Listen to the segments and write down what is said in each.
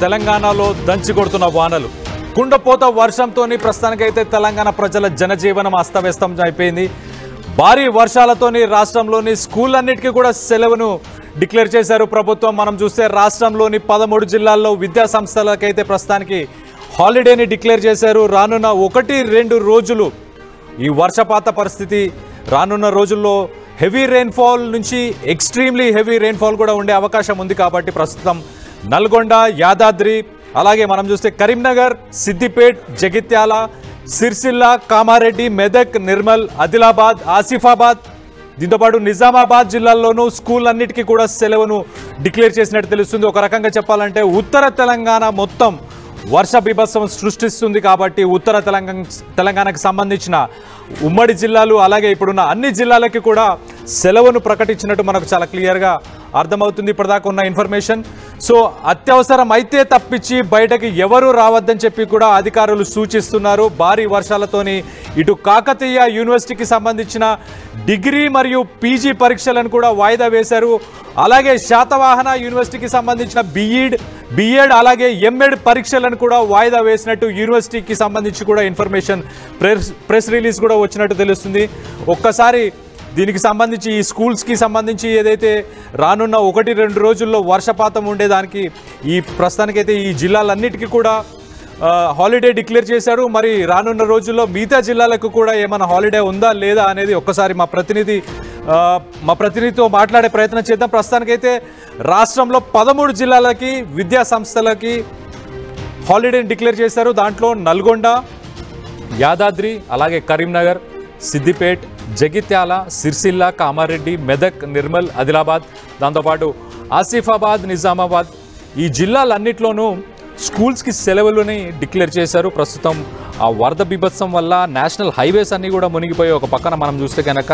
తెలంగాణలో దంచి కొడుతున్న వానలు కుండపోత వర్షంతోని ప్రస్తుతానికైతే తెలంగాణ ప్రజల జనజీవనం అస్తవ్యస్తం అయిపోయింది. భారీ వర్షాలతోని రాష్ట్రంలోని స్కూళ్ళన్నిటికీ కూడా సెలవును డిక్లేర్ చేశారు ప్రభుత్వం. మనం చూస్తే రాష్ట్రంలోని 13 జిల్లాల్లో విద్యా సంస్థలకైతే ప్రస్తుతానికి హాలిడేని డిక్లేర్ చేశారు. రానున్న 1-2 రోజులు ఈ వర్షపాత పరిస్థితి రానున్న రోజుల్లో హెవీ రెయిన్ఫాల్ నుంచి ఎక్స్ట్రీమ్లీ హెవీ రెయిన్ఫాల్ కూడా ఉండే అవకాశం ఉంది. కాబట్టి ప్రస్తుతం నల్గొండ, యాదాద్రి, అలాగే మనం చూస్తే కరీంనగర్, సిద్దిపేట్, జగిత్యాల, సిరిసిల్ల, కామారెడ్డి, మెదక్, నిర్మల్, ఆదిలాబాద్, ఆసిఫాబాద్, దీంతోపాటు నిజామాబాద్ జిల్లాల్లోనూ స్కూల్ అన్నిటికీ కూడా సెలవును డిక్లేర్ చేసినట్టు తెలుస్తుంది. ఒక రకంగా చెప్పాలంటే ఉత్తర తెలంగాణ మొత్తం వర్ష బీభత్సం సృష్టిస్తుంది. కాబట్టి ఉత్తర తెలంగాణకు సంబంధించిన ఉమ్మడి జిల్లాలు అలాగే ఇప్పుడున్న అన్ని జిల్లాలకి కూడా సెలవును ప్రకటించినట్టు మనకు చాలా క్లియర్గా అర్థమవుతుంది ఇప్పటిదాకా ఉన్న ఇన్ఫర్మేషన్. సో అత్యవసరం అయితే తప్పించి బయటకి ఎవరూ రావద్దని చెప్పి కూడా అధికారులు సూచిస్తున్నారు. భారీ వర్షాలతోని ఇటు కాకతీయ యూనివర్సిటీకి సంబంధించిన డిగ్రీ మరియు పీజీ పరీక్షలను కూడా వాయిదా వేశారు. అలాగే శాతవాహన యూనివర్సిటీకి సంబంధించిన బిఎడ్ అలాగే ఎంఎడ్ పరీక్షలను కూడా వాయిదా వేసినట్టు యూనివర్సిటీకి సంబంధించి కూడా ఇన్ఫర్మేషన్ ప్రెస్ రిలీజ్ కూడా వచ్చినట్టు తెలుస్తుంది. ఒక్కసారి దీనికి సంబంధించి ఈ స్కూల్స్కి సంబంధించి ఏదైతే రానున్న 1-2 రోజుల్లో వర్షపాతం ఉండేదానికి ఈ ప్రస్తుతానికైతే ఈ జిల్లాలన్నిటికీ కూడా హాలిడే డిక్లేర్ చేశారు. మరి రానున్న రోజుల్లో మిగతా జిల్లాలకు కూడా ఏమైనా హాలిడే ఉందా లేదా అనేది ఒక్కసారి మా ప్రతినిధితో మాట్లాడే ప్రయత్నం చేద్దాం. ప్రస్తుతానికైతే రాష్ట్రంలో 13 జిల్లాలకి విద్యా సంస్థలకి హాలిడేని డిక్లేర్ చేశారు. దాంట్లో నల్గొండ, యాదాద్రి, అలాగే కరీంనగర్, సిద్దిపేట్, జగిత్యాల, సిరిసిల్ల, కామారెడ్డి, మెదక్, నిర్మల్, ఆదిలాబాద్, దాంతోపాటు ఆసిఫాబాద్, నిజామాబాద్ ఈ జిల్లాలన్నింటిలోనూ స్కూల్స్కి సెలవులని డిక్లేర్ చేశారు. ప్రస్తుతం ఆ వరద బీభత్సం వల్ల నేషనల్ హైవేస్ అన్నీ కూడా మునిగిపోయి ఒక పక్కన మనం చూస్తే కనుక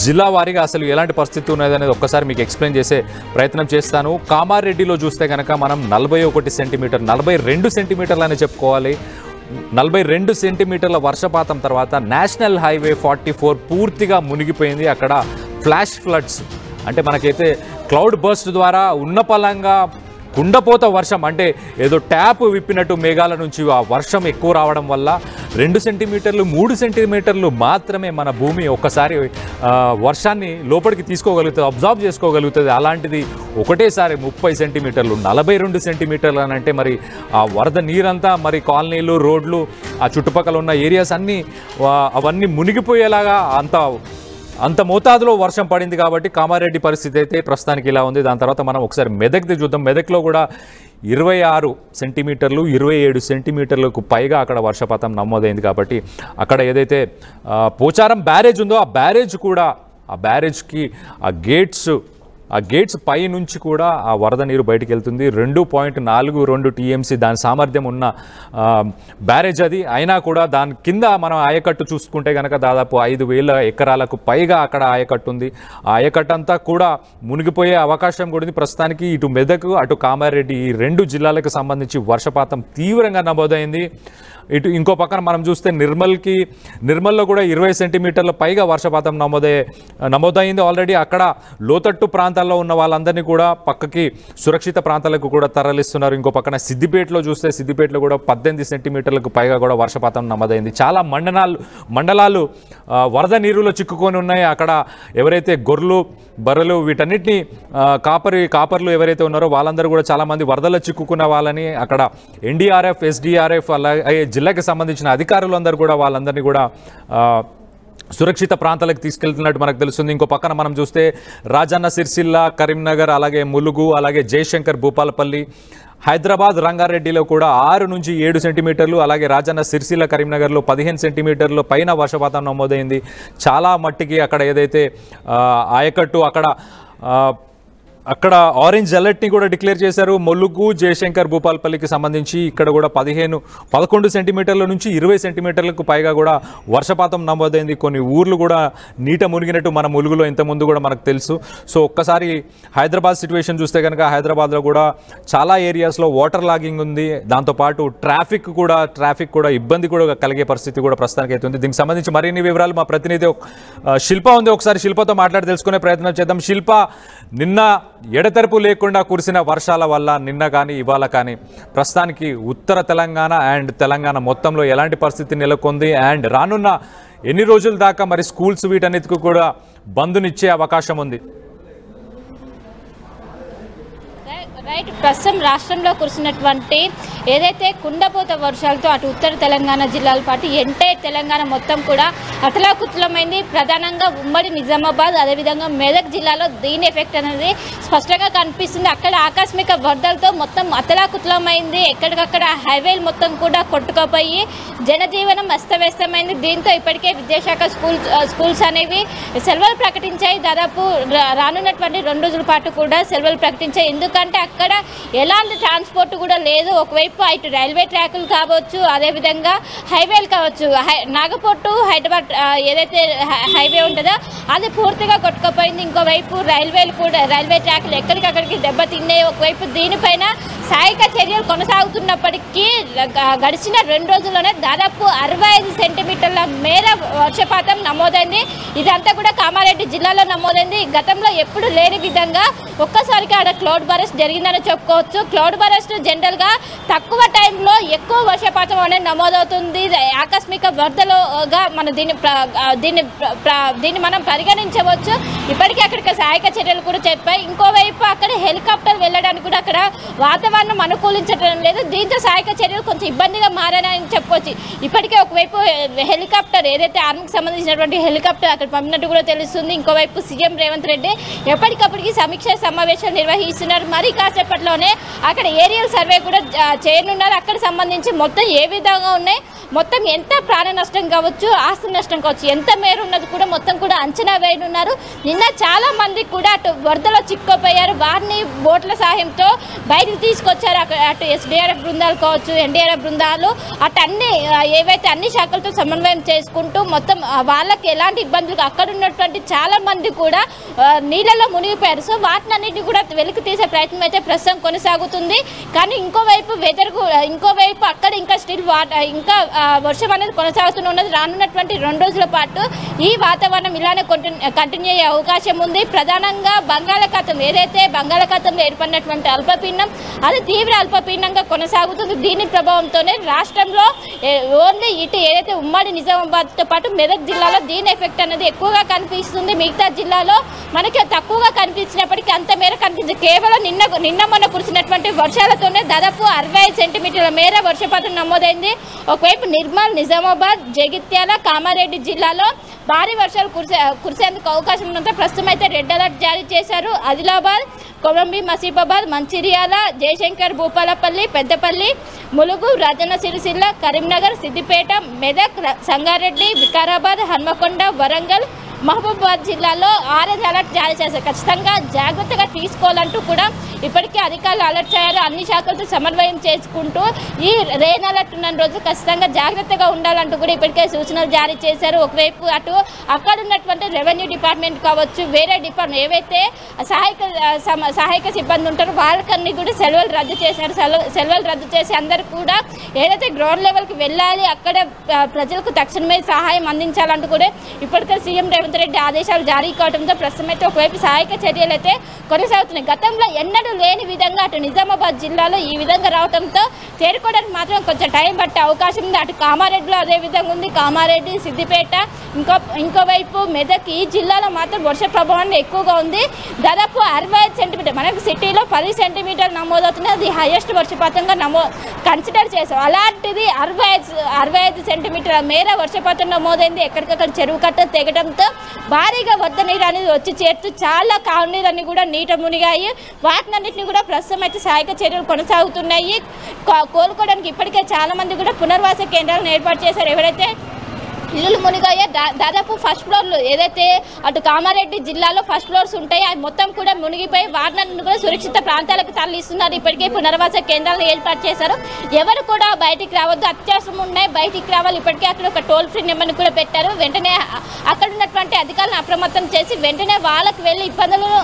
జిల్లా వారీగా అసలు ఎలాంటి పరిస్థితి ఉన్నది అనేది ఒక్కసారి మీకు ఎక్స్ప్లెయిన్ చేసే ప్రయత్నం చేస్తాను. కామారెడ్డిలో చూస్తే కనుక మనం 41 సెంటీమీటర్ 42 సెంటీమీటర్లు అని చెప్పుకోవాలి. 42 సెంటీమీటర్ల వర్షపాతం తర్వాత నేషనల్ హైవే 44 పూర్తిగా మునిగిపోయింది. అక్కడ ఫ్లాష్ ఫ్లడ్స్ అంటే మనకైతే క్లౌడ్ బర్స్ట్ ద్వారా ఉన్నపలంగా కుండపోత వర్షం అంటే ఏదో ట్యాప్ విప్పినట్టు మేఘాల నుంచి ఆ వర్షం ఎక్కువ రావడం వల్ల 2 సెంటీమీటర్లు 3 సెంటీమీటర్లు మాత్రమే మన భూమి ఒక్కసారి వర్షాన్ని లోపలికి తీసుకోగలుగుతుంది, అబ్జార్బ్ చేసుకోగలుగుతుంది. అలాంటిది ఒకటేసారి 30 సెంటీమీటర్లు 42 సెంటీమీటర్లు అని అంటే మరి ఆ వరద నీరంతా మరి కాలనీలు, రోడ్లు, ఆ చుట్టుపక్కల ఉన్న ఏరియాస్ అన్నీ అవన్నీ మునిగిపోయేలాగా అంత మోతాదులో వర్షం పడింది. కాబట్టి కామారెడ్డి పరిస్థితి అయితే ప్రస్తుతానికి ఇలా ఉంది. దాని తర్వాత మనం ఒకసారి మెదక్ది చూద్దాం. మెదక్లో కూడా 26 సెంటీమీటర్లు 27 సెంటీమీటర్లకు పైగా అక్కడ వర్షపాతం నమోదైంది. కాబట్టి అక్కడ ఏదైతే పోచారం బ్యారేజ్ ఉందో ఆ బ్యారేజ్ కూడా ఆ బ్యారేజ్కి ఆ గేట్స్ పై నుంచి కూడా ఆ వరద నీరు బయటికి వెళ్తుంది. 2.42 టీఎంసీ దాని సామర్థ్యం ఉన్న బ్యారేజ్ అది. అయినా కూడా దాని కింద మనం ఆయకట్టు చూసుకుంటే కనుక దాదాపు 5,000 ఎకరాలకు పైగా అక్కడ ఆయకట్టు ఉంది. ఆ ఆయకట్టు అంతా కూడా మునిగిపోయే అవకాశం కూడా ఉంది. ప్రస్తుతానికి ఇటు మెదక్ అటు కామారెడ్డి ఈ 2 జిల్లాలకు సంబంధించి వర్షపాతం తీవ్రంగా నమోదైంది. ఇటు ఇంకో పక్కన మనం చూస్తే నిర్మల్లో కూడా 20 సెంటీమీటర్ల పైగా వర్షపాతం నమోదైంది ఆల్రెడీ. అక్కడ లోతట్టు ప్రాంతాల్లో ఉన్న వాళ్ళందరినీ కూడా పక్కకి సురక్షిత ప్రాంతాలకు కూడా తరలిస్తున్నారు. ఇంకో పక్కన సిద్దిపేటలో చూస్తే సిద్దిపేటలో కూడా 18 సెంటీమీటర్లకు పైగా కూడా వర్షపాతం నమోదైంది. చాలా మండలాలు వరద నీరులో చిక్కుకొని ఉన్నాయి. అక్కడ ఎవరైతే గొర్రెలు, బర్రెలు వీటన్నిటిని కాపర్లు ఎవరైతే ఉన్నారో వాళ్ళందరూ కూడా చాలామంది వరదలో చిక్కుకున్న వాళ్ళని అక్కడ ఎన్డీఆర్ఎఫ్, ఎస్డీఆర్ఎఫ్ అలాగే జిల్లాకి సంబంధించిన అధికారులందరూ కూడా వాళ్ళందరినీ కూడా సురక్షిత ప్రాంతాలకు తీసుకెళ్తున్నట్టు మనకు తెలుస్తుంది. ఇంకో పక్కన మనం చూస్తే రాజన్న సిరిసిల్ల, కరీంనగర్, అలాగే ములుగు, అలాగే జయశంకర్, భూపాలపల్లి, హైదరాబాద్, రంగారెడ్డిలో కూడా 6 నుంచి 7 సెంటీమీటర్లు, అలాగే రాజన్న సిరిసిల్ల, కరీంనగర్లో 15 సెంటీమీటర్ల పైన వర్షపాతం నమోదైంది. చాలా మట్టికి అక్కడ ఏదైతే ఆయకట్టు అక్కడ ఆరెంజ్ అలర్ట్ని కూడా డిక్లేర్ చేశారు. ములుగు, జయశంకర్, భూపాలపల్లికి సంబంధించి ఇక్కడ కూడా 11 సెంటీమీటర్ల నుంచి 20 సెంటీమీటర్లకు పైగా కూడా వర్షపాతం నమోదైంది. కొన్ని ఊర్లు కూడా నీట మునిగినట్టు మన ములుగులో ఇంతకుముందు కూడా మనకు తెలుసు. సో ఒక్కసారి హైదరాబాద్ సిచ్యువేషన్ చూస్తే కనుక హైదరాబాద్లో కూడా చాలా ఏరియాస్లో వాటర్ లాగింగ్ ఉంది. దాంతోపాటు ట్రాఫిక్ కూడా ఇబ్బంది కూడా కలిగే పరిస్థితి కూడా ప్రస్తుతానికి అవుతుంది. దీనికి సంబంధించి మరిన్ని వివరాలు మా ప్రతినిధి శిల్ప ఉంది. ఒకసారి శిల్పతో మాట్లాడి తెలుసుకునే ప్రయత్నం చేద్దాం. శిల్ప, నిన్న ఎడతెరపు లేకుండా కురిసిన వర్షాల వల్ల నిన్న కానీ ఇవాళ కానీ ప్రస్తుతానికి ఉత్తర తెలంగాణ అండ్ తెలంగాణ మొత్తంలో ఎలాంటి పరిస్థితి నెలకొంది అండ్ రానున్న ఎన్ని రోజుల దాకా మరి స్కూల్స్ వీటన్నిటికీ కూడా బంద్నిచ్చే అవకాశం ఉంది? రైట్, ప్రస్తుతం రాష్ట్రంలో కురిసినటువంటి ఏదైతే కుండపోత వర్షాలతో అటు ఉత్తర తెలంగాణ జిల్లాల పాటు ఎంటైర్ తెలంగాణ మొత్తం కూడా అతలాకుతలమైంది. ప్రధానంగా ఉమ్మడి నిజామాబాద్ అదేవిధంగా మెదక్ జిల్లాలో దీని ఎఫెక్ట్ అనేది స్పష్టంగా కనిపిస్తుంది. అక్కడ ఆకస్మిక వరదలతో మొత్తం అతలాకుతలమైంది. ఎక్కడికక్కడ హైవేలు మొత్తం కూడా కొట్టుకుపోయి జనజీవనం అస్తవ్యస్తమైంది. దీంతో ఇప్పటికే విద్యాశాఖ స్కూల్స్ అనేవి సెలవులు ప్రకటించాయి. దాదాపు రానున్నటువంటి 2 రోజుల పాటు కూడా సెలవులు ప్రకటించాయి. ఎందుకంటే అక్కడ ఎలాంటి ట్రాన్స్పోర్ట్ కూడా లేదు. ఒకవైపు ఇటు రైల్వే ట్రాకులు కావచ్చు, అదేవిధంగా హైవేలు కావచ్చు. నాగపూర్ టు హైదరాబాద్ ఏదైతే హైవే ఉంటుందో అది పూర్తిగా కొట్టుకుపోయింది. ఇంకోవైపు రైల్వే ట్రాకులు ఎక్కడికక్కడికి దెబ్బతిన్నాయి. ఒకవైపు దీనిపైన సహాయక చర్యలు కొనసాగుతున్నప్పటికీ గడిచిన 2 రోజుల్లోనే దాదాపు 65 సెంటీమీటర్ల మేర వర్షపాతం నమోదైంది. ఇదంతా కూడా కామారెడ్డి జిల్లాలో నమోదైంది. గతంలో ఎప్పుడు లేని విధంగా ఒక్కసారిగా ఆడ క్లౌడ్ బరస్ట్ జరిగిందని చెప్పుకోవచ్చు. క్లౌడ్ బరస్ట్ జనరల్గా తక్కువ టైంలో ఎక్కువ వర్షపాతం అనేది నమోదవుతుంది. ఆకస్మిక వరదలుగా మనం దీన్ని మనం పరిగణించవచ్చు. ఇప్పటికీ అక్కడికి సహాయక చర్యలు కూడా చెప్పాయి. ఇంకోవైపు అక్కడ హెలికాప్టర్ వెళ్ళడానికి కూడా అక్కడ వాతావరణం అనుకూలించడం లేదు. దీంతో సహాయక చర్యలు కొంచెం ఇబ్బందిగా మారాయని చెప్పవచ్చు. ఇప్పటికే ఒకవైపు హెలికాప్టర్ ఏదైతే ఆర్మీకి సంబంధించినటువంటి హెలికాప్టర్ అక్కడ పంపినట్టు కూడా తెలుస్తుంది. ఇంకోవైపు సీఎం రేవంత్ రెడ్డి ఎప్పటికప్పటికి సమీక్ష సమావేశాలు నిర్వహిస్తున్నారు. మరి కాసేపట్లోనే అక్కడ ఏరియల్ సర్వే కూడా చేయనున్నారు. అక్కడ సంబంధించి మొత్తం ఏ విధంగా ఉన్నాయి, మొత్తం ఎంత ప్రాణ నష్టం కావచ్చు, ఆస్తి నష్టం కావచ్చు, ఎంత మేర ఉన్నది కూడా మొత్తం కూడా అంచనా వేయనున్నారు. నిన్న చాలా మంది కూడా అటు వరదలో చిక్కుపోయారు. వారిని బోట్ల సహాయంతో బయటకు తీసుకొచ్చారు. అటు ఎస్డీఆర్ఎఫ్ బృందాలు కావచ్చు, ఎన్డీఆర్ఎఫ్ బృందాలు అటు అన్ని శాఖలతో సమన్వయం చేసుకుంటూ మొత్తం వాళ్ళకి ఎలాంటి ఇబ్బందులు అక్కడ ఉన్నటువంటి చాలా మంది కూడా నీళ్ళలో మునిగిపోయారు. సో వాటినన్నింటినీ కూడా వెలికి తీసే ప్రయత్నం అయితే ప్రస్తుతం కొనసాగుతుంది. కానీ ఇంకోవైపు అక్కడ ఇంకా స్టిల్ ఇంకా వర్షం అనేది కొనసాగుతూనే ఉన్నది. రానున్నటువంటి 2 రోజుల పాటు ఈ వాతావరణం ఇలానే కంటిన్యూ అయ్యే అవకాశం ఉంది. ప్రధానంగా బంగాళాఖాతంలో ఏర్పడినటువంటి అల్పపీడనం అది తీవ్ర అల్పపీడనంగా కొనసాగుతుంది. దీని ప్రభావంతోనే రాష్ట్రంలో ఓన్లీ ఇటు ఏదైతే ఉమ్మడి నిజామాబాద్తో పాటు మెదక్ జిల్లాలో దీని ఎఫెక్ట్ అనేది ఎక్కువగా కనిపిస్తుంది. మిగతా జిల్లాలో మనకి తక్కువగా కనిపించినప్పటికీ అంత మేర కనిపించింది. కేవలం నిన్న మొన్న కురిసినటువంటి వర్షాలతోనే దాదాపు 65 సెంటీమీటర్ల మేర వర్షపాతం నమోదైంది. ఒకవైపు నిర్మల్, నిజామాబాద్, జగిత్యాల, కామారెడ్డి జిల్లాలో భారీ వర్షాలు కురిసేందుకు అవకాశం ఉన్నంత ప్రస్తుతం అయితే రెడ్ అలర్ట్ జారీ చేశారు. ఆదిలాబాద్, కొలంబి, మసీబాబాద్, మంచిర్యాల, జయశంకర్, భూపాలపల్లి, పెద్దపల్లి, ములుగు, రాజన్న సిరిసిల్ల, కరీంనగర్, సిద్దిపేట, మెదక్, సంగారెడ్డి, వికారాబాద్, హన్మకొండ, వరంగల్, మహబూబాబాద్ జిల్లాలో ఆరెంజ్ అలర్ట్ జారీ చేశారు. ఖచ్చితంగా జాగ్రత్తగా తీసుకోవాలంటూ కూడా ఇప్పటికే అధికారులు అలర్ట్ అయ్యారు. అన్ని శాఖలతో సమన్వయం చేసుకుంటూ ఈ రెయిన్ అలర్ట్ ఉన్న రోజు ఖచ్చితంగా జాగ్రత్తగా ఉండాలంటూ కూడా ఇప్పటికే సూచనలు జారీ చేశారు. ఒకవైపు అటు అక్కడ ఉన్నటువంటి రెవెన్యూ డిపార్ట్మెంట్ కావచ్చు, వేరే డిపార్ట్మెంట్ ఏవైతే సహాయక సిబ్బంది ఉంటారో వాళ్ళకన్నీ కూడా సెలవులు రద్దు చేశారు. సెలవులు రద్దు చేసి అందరూ కూడా ఏదైతే గ్రౌండ్ లెవెల్కి వెళ్ళాలి, అక్కడ ప్రజలకు తక్షణమే సహాయం అందించాలంటూ కూడా ఇప్పటికే సీఎం రేవంత్ రెడ్డి ఆదేశాలు జారీ కావడంతో ప్రస్తుతం అయితే ఒకవైపు సహాయక చర్యలు అయితే కొనసాగుతున్నాయి. గతంలో ఎన్నడూ లేని విధంగా అటు నిజామాబాద్ జిల్లాలో ఈ విధంగా రావడంతో చేరుకోవడానికి మాత్రం కొంచెం టైం పట్టే అవకాశం ఉంది. అటు కామారెడ్డిలో అదే విధంగా ఉంది. కామారెడ్డి, సిద్దిపేట, ఇంకోవైపు మెదక్, ఈ జిల్లాలో మాత్రం వర్ష ప్రభావం ఎక్కువగా ఉంది. దాదాపు 65 సెంటీమీటర్, మనకు సిటీలో 10 సెంటీమీటర్లు నమోదవుతుంది. అది హైయెస్ట్ వర్షపాతంగా కన్సిడర్ చేసాం. అలాంటిది 65 సెంటీమీటర్ల మేర వర్షపాతం నమోదైంది. ఎక్కడికక్కడ చెరువు కట్ట తెగడంతో భారీగా వరద నీరు అనేది వచ్చి చేరుతూ చాలా కాలనీలన్నీ కూడా నీట మునిగాయి. వాటినన్నింటినీ కూడా ప్రస్తుతం అయితే సహాయక చర్యలు కొనసాగుతున్నాయి. కోలుకోవడానికి ఇప్పటికే చాలా మంది కూడా పునర్వాస కేంద్రాలను ఏర్పాటు చేశారు. ఎవరైతే ఇల్లులు మునిగాయో దాదాపు ఫస్ట్ ఫ్లోర్లు ఏదైతే అటు కామారెడ్డి జిల్లాలో ఫస్ట్ ఫ్లోర్స్ ఉంటాయి అవి మొత్తం కూడా మునిగిపోయి వాటిని కూడా సురక్షిత ప్రాంతాలకు తరలిస్తున్నారు. ఇప్పటికే పునర్వాస కేంద్రాలను ఏర్పాటు చేశారు. ఎవరు కూడా బయటికి రావద్దు, అత్యవసరం ఉన్నాయి బయటికి రావాలి. ఇప్పటికే అక్కడ ఒక టోల్ ఫ్రీ నెంబర్ని కూడా పెట్టారు. వెంటనే అక్కడ ఉన్నటువంటి అధికారులను అప్రమత్తం చేసి వెంటనే వాళ్ళకి వెళ్ళి ఇబ్బందులను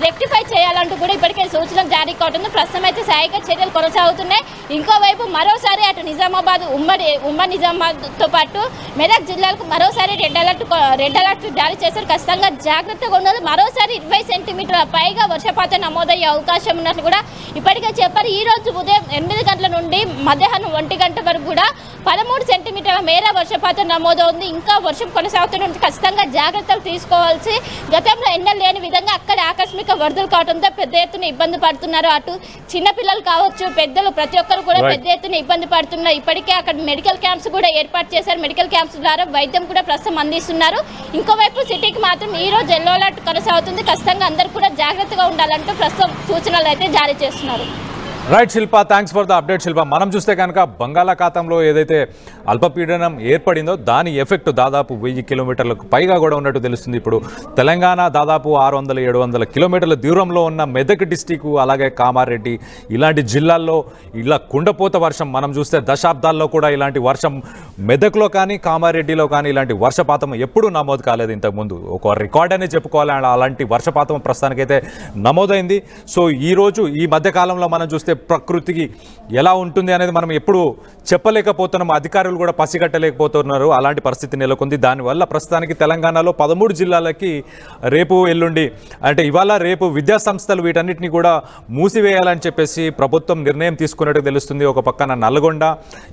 రెక్టిఫై చేయాలంటూ కూడా ఇప్పటికే సూచనలు జారీ కావడంతో ప్రస్తుతం అయితే సహాయక చర్యలు కొనసాగుతున్నాయి. ఇంకోవైపు మరోసారి అటు నిజామాబాద్ ఉమ్మడి నిజామాబాద్తో పాటు మెదక్ జిల్లాలకు మరోసారి రెడ్ అలర్ట్ జారీ చేశారు. ఖచ్చితంగా జాగ్రత్తగా ఉండాలి. మరోసారి 20 సెంటీమీటర్ల పైగా వర్షపాతం నమోదయ్యే అవకాశం ఉన్నట్లు కూడా ఇప్పటికే చెప్పారు. ఈ రోజు ఉదయం 8 గంటల నుండి మధ్యాహ్నం 1 గంట వరకు కూడా 13 సెంటీమీటర్ల మేర వర్షపాతం నమోదవుంది. ఇంకా వర్షం కొనసాగుతుంది. ఖచ్చితంగా జాగ్రత్తలు తీసుకోవాల్సి. గతంలో ఎన్నడూ లేని విధంగా అక్కడ ఆకస్మిక వరదలు కావడంతో పెద్ద ఎత్తున ఇబ్బంది పడుతున్నారు. అటు చిన్నపిల్లలు కావచ్చు, పెద్దలు ప్రతి ఒక్కరు కూడా పెద్ద ఎత్తున ఇబ్బంది పడుతున్నారు. ఇప్పటికే అక్కడ మెడికల్ క్యాంప్స్ కూడా ఏర్పాటు చేశారు. మెడికల్ క్యాంప్స్ ద్వారా వైద్యం కూడా ప్రస్తుతం అందిస్తున్నారు. ఇంకోవైపు సిటీకి మాత్రం ఈ రోజు ఎల్లో అలర్ట్ కొనసాగుతుంది. ఖచ్చితంగా అందరూ కూడా జాగ్రత్తగా ఉండాలంటూ ప్రస్తుతం సూచనలు అయితే జారీ చేస్తున్నారు. Right Shilpa, thanks for the update Shilpa. మనం చూస్తే కనుక బంగాళాఖాతంలో ఏదైతే అల్పపీడనం ఏర్పడిందో దాని ఎఫెక్ట్ దాదాపు 1000 కిలోమీటర్లకు పైగా కూడా ఉన్నట్టు తెలుస్తుంది. ఇప్పుడు తెలంగాణ దాదాపు 600-700 కిలోమీటర్ల దూరంలో ఉన్న మెదక్ డిస్టిక్, అలాగే కామారెడ్డి ఇలాంటి జిల్లాల్లో ఇలా కుండపోత వర్షం మనం చూస్తే దశాబ్దాల్లో కూడా ఇలాంటి వర్షం మెదక్లో కానీ కామారెడ్డిలో కానీ ఇలాంటి వర్షపాతం ఎప్పుడూ నమోదు కాలేదు ఇంతకుముందు. ఒక రికార్డ్ అనే చెప్పుకోవాలి. అలాంటి వర్షపాతం ప్రస్తుతానికైతే నమోదైంది. సో ఈరోజు ఈ మధ్యకాలంలో మనం చూస్తే ప్రకృతికి ఎలా ఉంటుంది అనేది మనం ఎప్పుడు చెప్పలేకపోతున్నాం. అధికారులు కూడా పసిగట్టలేకపోతున్నారు. అలాంటి పరిస్థితి నెలకొంది. దానివల్ల ప్రస్తుతానికి తెలంగాణలో 13 జిల్లాలకి రేపు ఎల్లుండి అంటే ఇవాళ రేపు విద్యాసంస్థలు వీటన్నిటిని కూడా మూసివేయాలని చెప్పేసి ప్రభుత్వం నిర్ణయం తీసుకున్నట్టు తెలుస్తుంది. ఒక పక్కన నల్గొండ,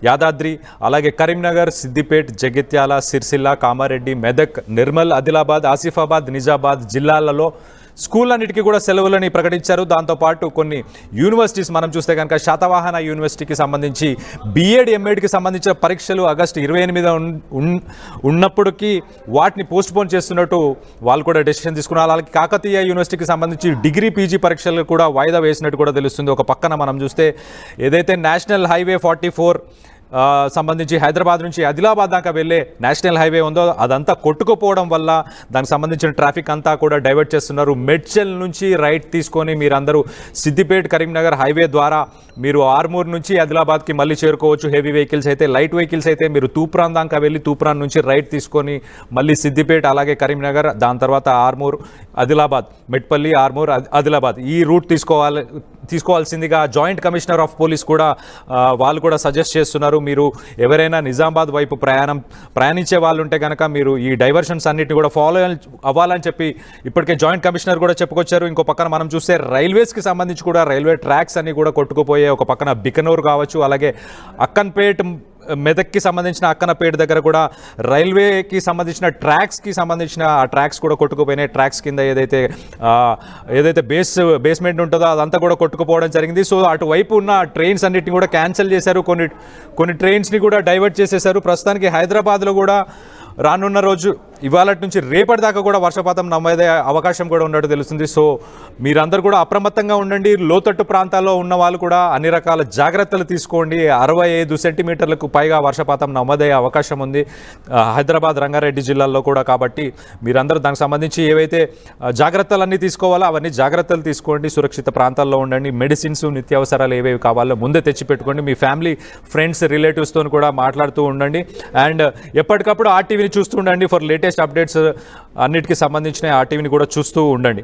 యాదాద్రి, అలాగే కరీంనగర్, సిద్దిపేట్, జగిత్యాల, సిరిసిల్ల, కామారెడ్డి, మెదక్, నిర్మల్, ఆదిలాబాద్, ఆసిఫాబాద్, నిజామాబాద్ జిల్లాలలో స్కూళ్ళన్నిటికీ కూడా సెలవులని ప్రకటించారు. దాంతోపాటు కొన్ని యూనివర్సిటీస్ మనం చూస్తే కనుక శాతవాహన యూనివర్సిటీకి సంబంధించి బీఎడ్, ఎంఎడ్కి సంబంధించిన పరీక్షలు ఆగస్టు 28 ఉన్నప్పటికీ వాటిని పోస్ట్పోన్ చేస్తున్నట్టు వాళ్ళు కూడా డెసిషన్ తీసుకున్నారు. అలాగే కాకతీయ యూనివర్సిటీకి సంబంధించి డిగ్రీ, పీజీ పరీక్షలు కూడా వాయిదా వేసినట్టు కూడా తెలుస్తుంది. ఒక పక్కన మనం చూస్తే ఏదైతే నేషనల్ హైవే 44 సంబంధించి హైదరాబాద్ నుంచి ఆదిలాబాద్ దాకా వెళ్ళే నేషనల్ హైవే ఉందో అదంతా కొట్టుకుపోవడం వల్ల దానికి సంబంధించిన ట్రాఫిక్ అంతా కూడా డైవర్ట్ చేస్తున్నారు. మెడ్చల్ నుంచి రైట్ తీసుకొని మీరందరూ సిద్దిపేట్, కరీంనగర్ హైవే ద్వారా మీరు ఆర్మూర్ నుంచి ఆదిలాబాద్కి మళ్ళీ చేరుకోవచ్చు. హెవీ వెహికల్స్ అయితే, లైట్ వెహికల్స్ అయితే మీరు తూప్రాన్ దాకా వెళ్ళి తూప్రాన్ నుంచి రైట్ తీసుకొని మళ్ళీ సిద్దిపేట్, అలాగే కరీంనగర్, దాని తర్వాత ఆర్మూర్, ఆదిలాబాద్, మెట్పల్లి, ఆర్మూర్, ఆదిలాబాద్ ఈ రూట్ తీసుకోవాల్సిందిగా జాయింట్ కమిషనర్ ఆఫ్ పోలీస్ కూడా వాళ్ళు కూడా సజెస్ట్ చేస్తున్నారు. మీరు ఎవరైనా నిజామాబాద్ వైపు ప్రయాణించే వాళ్ళు ఉంటే కనుక మీరు ఈ డైవర్షన్స్ అన్నిటిని కూడా ఫాలో అవ్వాలని చెప్పి ఇప్పటికే జాయింట్ కమిషనర్ కూడా చెప్పుకొచ్చారు. ఇంకో పక్కన మనం చూస్తే రైల్వేస్కి సంబంధించి కూడా రైల్వే ట్రాక్స్ అన్ని కూడా కొట్టుకుపోయే ఒక పక్కన బికనూరు కావచ్చు, అలాగే అక్కన్పేట్, మెదక్కి సంబంధించిన అక్కనపేట దగ్గర కూడా రైల్వేకి సంబంధించిన ట్రాక్స్కి సంబంధించిన ఆ ట్రాక్స్ కూడా కొట్టుకుపోయినాయి. ట్రాక్స్ కింద ఏదైతే బేస్మెంట్ ఉంటుందో అదంతా కూడా కొట్టుకుపోవడం జరిగింది. సో అటువైపు ఉన్న ట్రైన్స్ అన్నిటిని కూడా క్యాన్సిల్ చేశారు. కొన్ని ట్రైన్స్ని కూడా డైవర్ట్ చేసేశారు. ప్రస్తుతానికి హైదరాబాద్లో కూడా రానున్న రోజు ఇవాళ నుంచి రేపటి దాకా కూడా వర్షపాతం నమోదే అవకాశం కూడా ఉన్నట్టు తెలుస్తుంది. సో మీరందరూ కూడా అప్రమత్తంగా ఉండండి. లోతట్టు ప్రాంతాల్లో ఉన్న వాళ్ళు కూడా అన్ని రకాల జాగ్రత్తలు తీసుకోండి. 65 సెంటీమీటర్లకు పైగా వర్షపాతం నమోదయ్యే అవకాశం ఉంది హైదరాబాద్, రంగారెడ్డి జిల్లాల్లో కూడా. కాబట్టి మీరందరూ దానికి సంబంధించి ఏవైతే జాగ్రత్తలన్నీ తీసుకోవాలో అవన్నీ జాగ్రత్తలు తీసుకోండి. సురక్షిత ప్రాంతాల్లో ఉండండి. మెడిసిన్స్, నిత్యావసరాలు ఏవేవి కావాలో ముందే తెచ్చిపెట్టుకోండి. మీ ఫ్యామిలీ, ఫ్రెండ్స్, రిలేటివ్స్తో కూడా మాట్లాడుతూ ఉండండి. అండ్ ఎప్పటికప్పుడు ఆర్టీవీని చూస్తూ ఉండండి. ఫర్ లేటెస్ట్ అప్డేట్స్ అన్నిటికీ సంబంధించిన ఆర్టీవీని కూడా చూస్తూ ఉండండి.